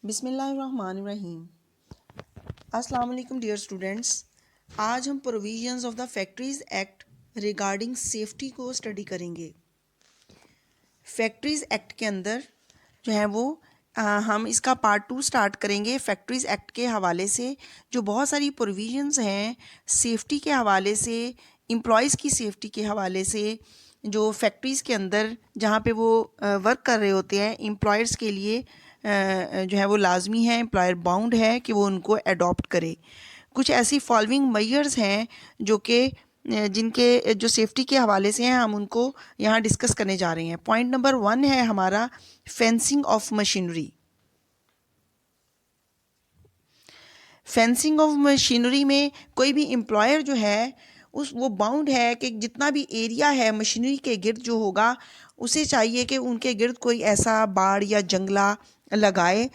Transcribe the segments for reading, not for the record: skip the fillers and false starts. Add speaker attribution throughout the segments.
Speaker 1: बिस्मिल्लाहिर्रहमानिर्रहीम। अस्सलाम वालेकुम डियर स्टूडेंट्स। आज हम provisions of the factories act regarding safety को स्टडी करेंगे। फैक्ट्रीज़ एक्ट के अंदर जो है वो हम इसका पार्ट 2 स्टार्ट करेंगे। फैक्ट्रीज़ एक्ट के हवाले से जो बहुत सारी प्रोविजंस हैं सेफ्टी के हवाले से, एम्प्लॉयज़ की सेफ्टी के हवाले से, जो फैक्ट्रीज़ के अंदर जहाँ पे वो वर्क कर रहे होते हैं, एम्प्लॉयर्स के लिए जो है वो लाजमी है, एम्प्लॉयर बाउंड है कि वो उनको अडॉप्ट करे। कुछ ऐसी फॉलोइंग मेजर्स हैं जो कि जिनके जो सेफ्टी के हवाले से हैं, हम उनको यहाँ डिस्कस करने जा रहे हैं। पॉइंट नंबर 1 है हमारा fencing of machinery. Fencing of machinery में कोई भी एम्प्लॉयर जो है वो बाउंड है कि जितना भी एरिया है मशीनरी के गिर्द जो होगा, उसे चाहिए कि उनके गिर्द कोई ऐसा बाड़ या जंगला लगाए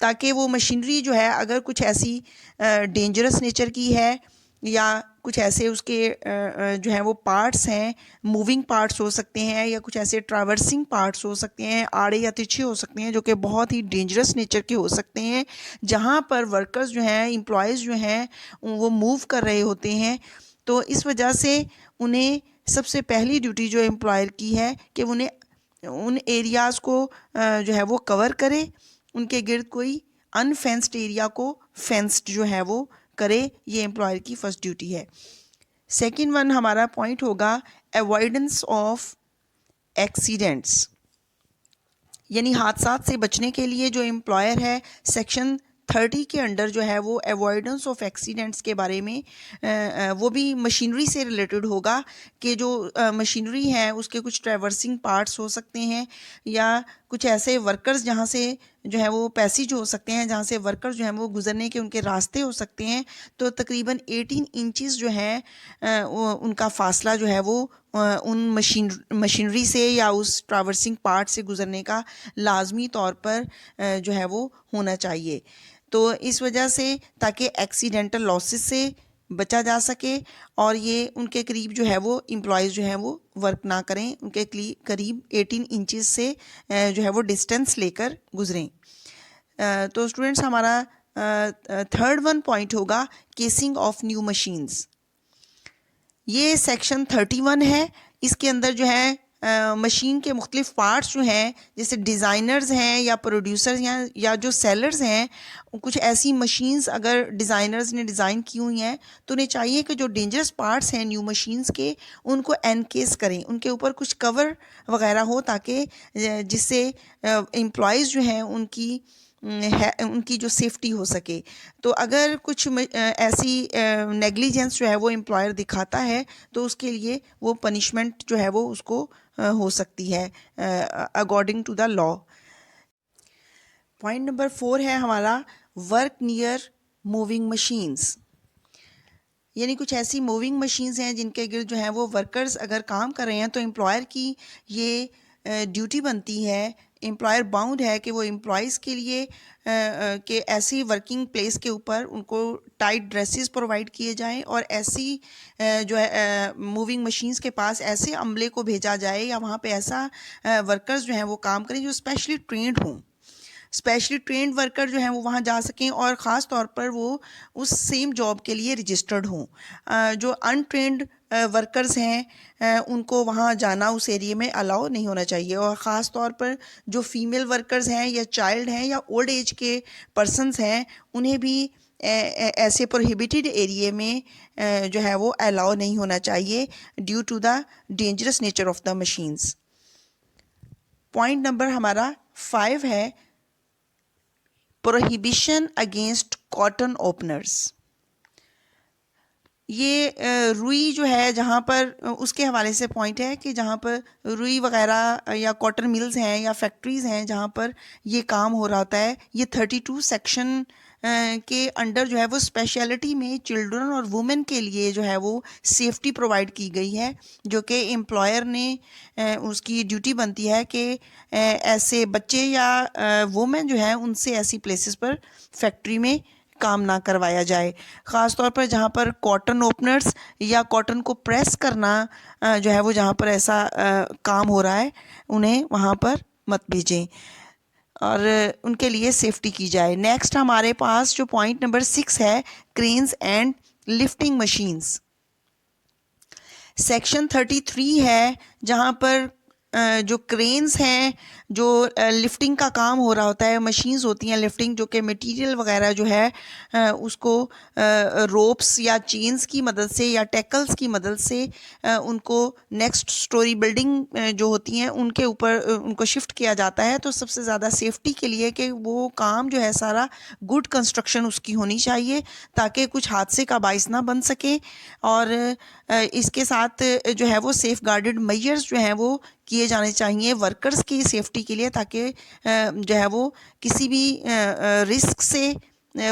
Speaker 1: ताकि वो मशीनरी जो है अगर कुछ ऐसी डेंजरस नेचर की है या कुछ ऐसे उसके जो है वो पार्ट्स हैं, मूविंग पार्ट्स हो सकते हैं या कुछ ऐसे ट्रैवर्सिंग पार्ट्स हो सकते हैं, आड़े या तिरछे हो सकते हैं, जो कि बहुत ही डेंजरस नेचर के हो सकते हैं, जहाँ पर वर्कर्स जो हैं, एम्प्लॉयज़ जो हैं, वो मूव कर रहे होते हैं। तो इस वजह से उन्हें सबसे पहली ड्यूटी जो एम्प्लॉयर की है कि उन्हें उन एरियाज़ को जो है वो कवर करे, उनके गिर्द कोई अनफेंस्ड एरिया को फेंस्ड जो है वो करे। ये एम्प्लॉयर की फ़र्स्ट ड्यूटी है। सेकंड वन हमारा पॉइंट होगा अवॉइडेंस ऑफ एक्सीडेंट्स, यानी हादसा से बचने के लिए जो एम्प्लॉयर है सेक्शन 30 के अंडर जो है वो अवॉइडेंस ऑफ एक्सीडेंट्स के बारे में वो भी मशीनरी से रिलेटेड होगा कि जो मशीनरी है उसके कुछ ट्रैवर्सिंग पार्ट्स हो सकते हैं या कुछ ऐसे वर्कर्स जहाँ से जो है वो पैसेज हो सकते हैं, जहाँ से वर्कर्स जो हैं वो गुजरने के उनके रास्ते हो सकते हैं। तो तकरीबन 18 इंचेस जो है उनका फ़ासला जो है वो उन मशीनरी से या उस ट्रैवर्सिंग पार्ट से गुजरने का लाजमी तौर पर जो है वो होना चाहिए। तो इस वजह से ताकि एक्सीडेंटल लॉसेस से बचा जा सके और ये उनके करीब जो है वो एम्प्लॉयज़ जो हैं वो वर्क ना करें, उनके करीब 18 इंचेस से जो है वो डिस्टेंस लेकर गुजरें। तो स्टूडेंट्स हमारा थर्ड वन पॉइंट होगा केसिंग ऑफ न्यू मशीन्स। ये सेक्शन 31 है। इसके अंदर जो है मशीन के मुख्तलिफ पार्ट्स जो हैं, जैसे डिज़ाइनर्स हैं या प्रोड्यूसर्स या जो सेलर्स हैं, कुछ ऐसी मशीन्स अगर डिज़ाइनर्स ने डिज़ाइन की हुई हैं तो उन्हें चाहिए कि जो डेंजरस पार्ट्स हैं न्यू मशीन्स के, उनको एनकेस करें, उनके ऊपर कुछ कवर वगैरह हो ताकि जिससे एम्प्लॉयज़ जो हैं उनकी जो सेफ्टी हो सके। तो अगर कुछ ऐसी नेग्लिजेंस जो है वो एम्प्लॉयर दिखाता है तो उसके लिए वो पनिशमेंट जो है वो उसको हो सकती है according to the law. Point number 4 है हमारा वर्क नियर मूविंग मशीन्स, यानी कुछ ऐसी मूविंग मशीन्स हैं जिनके गिर्द जो है वो वर्कर्स अगर काम कर रहे हैं तो एम्प्लॉयर की ये ड्यूटी बनती है, एम्प्लॉयर बाउंड है कि वो एम्प्लॉयज़ के लिए कि ऐसी वर्किंग प्लेस के ऊपर उनको टाइट ड्रेसेस प्रोवाइड किए जाएं और ऐसी जो है मूविंग मशीन्स के पास ऐसे अमले को भेजा जाए या वहाँ पे ऐसा वर्कर्स जो हैं वो काम करें जो स्पेशली ट्रेंड हों। स्पेशली ट्रेंड वर्कर जो हैं वो वहाँ जा सकें और ख़ास तौर पर वो उस सेम जॉब के लिए रजिस्टर्ड हों। जो अनट्रेंड वर्कर्स हैं उनको वहाँ जाना उस एरिया में अलाउ नहीं होना चाहिए और ख़ास तौर पर जो फीमेल वर्कर्स हैं या चाइल्ड हैं या ओल्ड एज के पर्सनस हैं उन्हें भी ऐसे प्रोहिबिटेड एरिया में जो है वो अलाउ नहीं होना चाहिए due to the dangerous nature of the machines. Point number हमारा 5 है प्रोहिबिशन अगेंस्ट कॉटन ओपनर्स। ये रुई जो है जहाँ पर उसके हवाले से पॉइंट है कि जहाँ पर रुई वगैरह या कॉटन मिल्स हैं या फैक्ट्रीज़ हैं जहाँ पर ये काम हो रहा होता है, ये 32 सेक्शन के अंडर जो है वो स्पेशलिटी में चिल्ड्रन और वुमेन के लिए जो है वो सेफ्टी प्रोवाइड की गई है, जो कि एम्प्लॉयर ने उसकी ड्यूटी बनती है कि ऐसे बच्चे या वुमेन जो है उनसे ऐसी प्लेसेस पर फैक्ट्री में काम ना करवाया जाए। ख़ास तौर पर जहाँ पर कॉटन ओपनर्स या कॉटन को प्रेस करना जो है वो जहाँ पर ऐसा काम हो रहा है, उन्हें वहाँ पर मत भेजें और उनके लिए सेफ्टी की जाए। नेक्स्ट हमारे पास जो पॉइंट नंबर 6 है, cranes and lifting machines. Section 33 है जहाँ पर जो क्रेन्स हैं, जो लिफ्टिंग का काम हो रहा होता है, मशीन्स होती हैं लिफ्टिंग, जो कि मटेरियल वगैरह जो है उसको रोप्स या चेन्स की मदद से या टैकल्स की मदद से उनको नेक्स्ट स्टोरी बिल्डिंग जो होती हैं उनके ऊपर उनको शिफ्ट किया जाता है। तो सबसे ज़्यादा सेफ्टी के लिए कि वो काम जो है सारा गुड कंस्ट्रक्शन उसकी होनी चाहिए ताकि कुछ हादसे का बाइस ना बन सके। और इसके साथ जो है वो सेफ गार्डेड मेजर्स जो हैं वो किए जाने चाहिए वर्कर्स की सेफ्टी के लिए, ताकि जो है वो किसी भी रिस्क से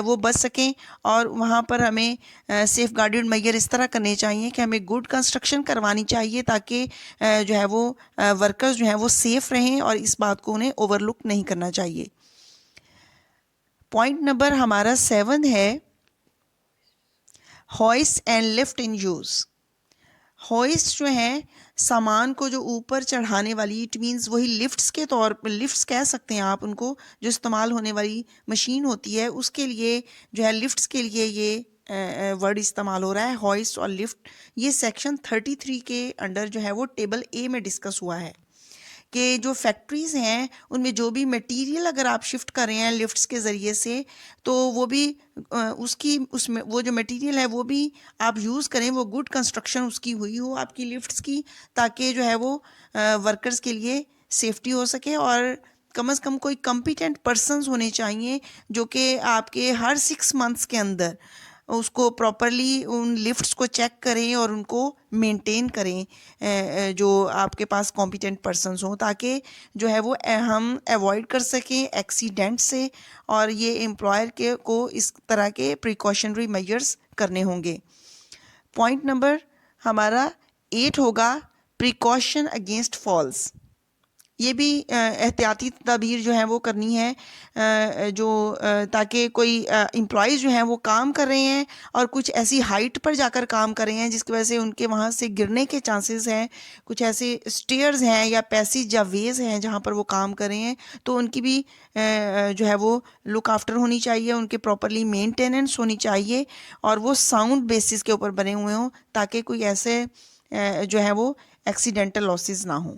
Speaker 1: वो बच सकें। और वहाँ पर हमें सेफ गार्डेड मेजर इस तरह करने चाहिए कि हमें गुड कंस्ट्रक्शन करवानी चाहिए ताकि जो है वो वर्कर्स जो हैं वो सेफ़ रहें और इस बात को उन्हें ओवरलुक नहीं करना चाहिए। पॉइंट नंबर हमारा 7 है, hoist and lift in use. Hoist जो है सामान को जो ऊपर चढ़ाने वाली, इट मीन्स वही लिफ्ट्स के तौर पर, लिफ्ट्स कह सकते हैं आप उनको, जो इस्तेमाल होने वाली मशीन होती है उसके लिए जो है लिफ्ट्स के लिए ये वर्ड इस्तेमाल हो रहा है, होइस्ट और लिफ्ट। ये सेक्शन 33 के अंडर जो है वो टेबल ए में डिस्कस हुआ है कि जो फैक्ट्रीज़ हैं उनमें जो भी मटेरियल अगर आप शिफ्ट कर रहे हैं लिफ्ट्स के ज़रिए से, तो वो भी उसमें वो जो मटेरियल है वो भी आप यूज़ करें, वो गुड कंस्ट्रक्शन उसकी हुई हो आपकी लिफ्ट्स की, ताकि जो है वो वर्कर्स के लिए सेफ्टी हो सके। और कम से कम कोई कॉम्पिटेंट पर्सन्स होने चाहिए जो कि आपके हर 6 मंथ्स के अंदर उसको प्रॉपरली उन लिफ्ट्स को चेक करें और उनको मेंटेन करें, जो आपके पास कॉम्पिटेंट पर्सन्स हों, ताकि जो है वो हम अवॉइड कर सकें एक्सीडेंट से। और ये एम्प्लॉयर के को इस तरह के प्रिकॉशनरी मेजर्स करने होंगे। पॉइंट नंबर हमारा 8 होगा, प्रिकॉशन अगेंस्ट फॉल्स। ये भी एहतियाती तदबीर जो है वो करनी है, जो ताकि कोई एम्प्लॉइज़ जो हैं वो काम कर रहे हैं और कुछ ऐसी हाइट पर जाकर काम कर रहे हैं जिसकी वजह से उनके वहाँ से गिरने के चांसेस हैं, कुछ ऐसे स्टेयर्स हैं या पैसेज या वेज हैं जहाँ पर वो काम कर रहे हैं, तो उनकी भी जो है वो लुक आफ्टर होनी चाहिए, उनके प्रॉपरली मेंटेनेंस होनी चाहिए और वो साउंड बेसिस के ऊपर बने हुए हों ताकि कोई ऐसे जो है वो एक्सीडेंटल लॉसेस ना हों।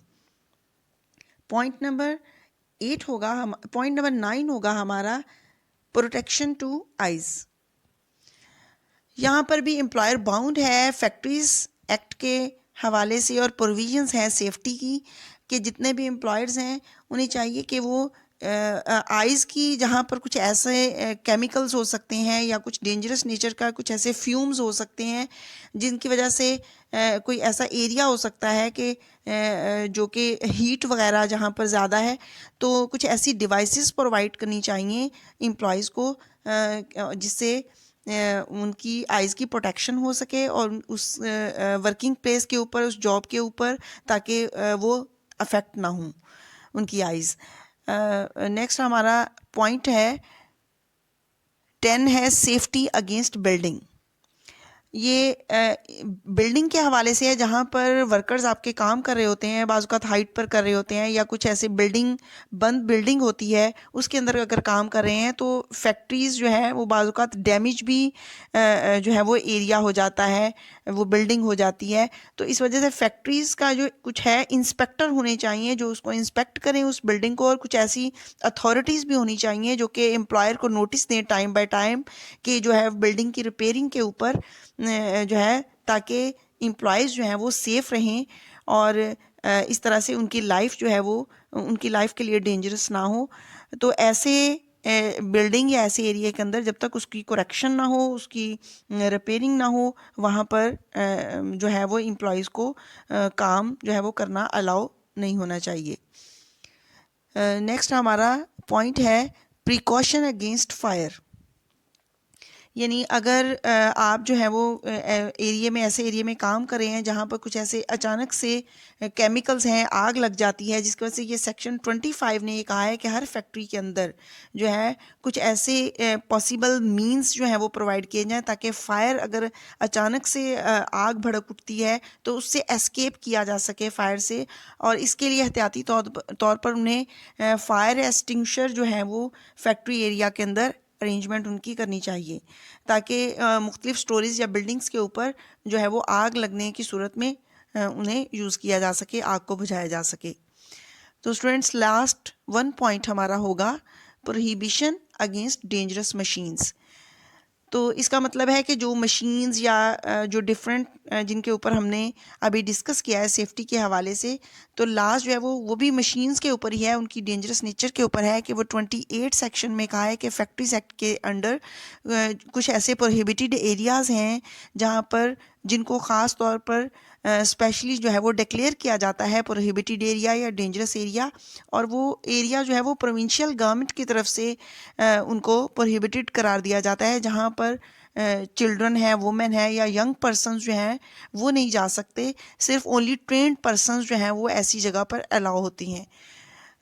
Speaker 1: पॉइंट नंबर 8 होगा पॉइंट नंबर 9 होगा हमारा, प्रोटेक्शन टू आइज़। यहाँ पर भी एम्प्लॉयर बाउंड है फैक्ट्रीज़ एक्ट के हवाले से और प्रोविजंस हैं सेफ्टी की, कि जितने भी एम्प्लॉयर्स हैं उन्हें चाहिए कि वो आइज़ की, जहाँ पर कुछ ऐसे केमिकल्स हो सकते हैं या कुछ डेंजरस नेचर का कुछ ऐसे फ्यूम्स हो सकते हैं जिनकी वजह से कोई ऐसा एरिया हो सकता है कि जो कि हीट वगैरह जहाँ पर ज़्यादा है, तो कुछ ऐसी डिवाइसेस प्रोवाइड करनी चाहिए एम्प्लॉयज़ को जिससे उनकी आइज़ की प्रोटेक्शन हो सके और उस वर्किंग प्लेस के ऊपर, उस जॉब के ऊपर, ताकि वो अफेक्ट ना हो उनकी आइज़। नेक्स्ट हमारा पॉइंट है 10 है, सेफ्टी अगेंस्ट बिल्डिंग। ये बिल्डिंग के हवाले से है जहाँ पर वर्कर्स आपके काम कर रहे होते हैं, बाज़-औक़ात हाइट पर कर रहे होते हैं या कुछ ऐसे बंद बिल्डिंग होती है उसके अंदर अगर काम कर रहे हैं, तो फैक्ट्रीज़ जो है वो बाज़-औक़ात डैमेज भी जो है वो एरिया हो जाता है, वो बिल्डिंग हो जाती है। तो इस वजह से फैक्ट्रीज़ का जो कुछ है इंस्पेक्टर होने चाहिए जो उसको इंस्पेक्ट करें उस बिल्डिंग को, और कुछ ऐसी अथॉरिटीज़ भी होनी चाहिए जो कि एम्प्लॉयर को नोटिस दें टाइम बाय टाइम कि जो है बिल्डिंग की रिपेयरिंग के ऊपर जो है, ताकि एम्प्लॉयज़ जो हैं वो सेफ़ रहें और इस तरह से उनकी लाइफ जो है वो उनकी लाइफ के लिए डेंजरस ना हो। तो ऐसे बिल्डिंग या ऐसे एरिया के अंदर जब तक उसकी करेक्शन ना हो, उसकी रिपेयरिंग ना हो, वहाँ पर जो है वो एम्प्लॉयज़ को काम जो है वो करना अलाउ नहीं होना चाहिए। नेक्स्ट हमारा पॉइंट है प्रिकॉशन अगेंस्ट फायर। यानी अगर आप जो है वो एरिया में, ऐसे एरिया में काम कर रहे हैं जहाँ पर कुछ ऐसे अचानक से केमिकल्स हैं, आग लग जाती है, जिसकी वजह से ये सेक्शन 25 ने ये कहा है कि हर फैक्ट्री के अंदर जो है कुछ ऐसे पॉसिबल मींस जो है वो प्रोवाइड किए जाएं ताकि फ़ायर अगर अचानक से आग भड़क उठती है तो उससे एस्केप किया जा सके फायर से। और इसके लिए एहतियाती तौर पर उन्हें फायर एक्सटिंग्विशर जो है वो फैक्ट्री एरिया के अंदर अरेंजमेंट उनकी करनी चाहिए ताकि मुख्तलिफ स्टोरेज या बिल्डिंग्स के ऊपर जो है वो आग लगने की सूरत में उन्हें यूज़ किया जा सके, आग को बुझाया जा सके। तो स्टूडेंट्स लास्ट 1 पॉइंट हमारा होगा प्रोहिबिशन अगेंस्ट डेंजरस मशीन्स। तो इसका मतलब है कि जो मशीन्स या जो डिफरेंट जिनके ऊपर हमने अभी डिस्कस किया है सेफ्टी के हवाले से, तो लास्ट जो है वो भी मशीन्स के ऊपर ही है, उनकी डेंजरस नेचर के ऊपर है कि वो 28 सेक्शन में कहा है कि फैक्ट्रीज एक्ट के अंडर कुछ ऐसे प्रोहिबिटेड एरियाज़ हैं जहाँ पर जिनको ख़ास तौर पर स्पेशली जो है वो डिक्लेयर किया जाता है प्रोहिबिटेड एरिया या डेंजरस एरिया, और वो एरिया जो है वो प्रोविंशियल गवर्नमेंट की तरफ से उनको प्रोहिबिटेड करार दिया जाता है, जहाँ पर चिल्ड्रन है, वुमेन है या यंग पर्सन्स जो हैं वो नहीं जा सकते, सिर्फ ओनली ट्रेंड पर्सन्स जो हैं वो ऐसी जगह पर अलाउ होती हैं।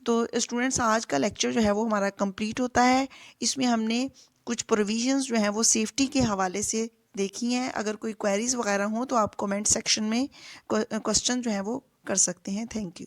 Speaker 1: तो स्टूडेंट्स आज का लेक्चर जो है वो हमारा कंप्लीट होता है। इसमें हमने कुछ प्रोविजंस जो हैं वो सेफ्टी के हवाले से देखी हैं। अगर कोई क्वेरीज वगैरह हो तो आप कमेंट सेक्शन में क्वेश्चन जो है वो कर सकते हैं। Thank you.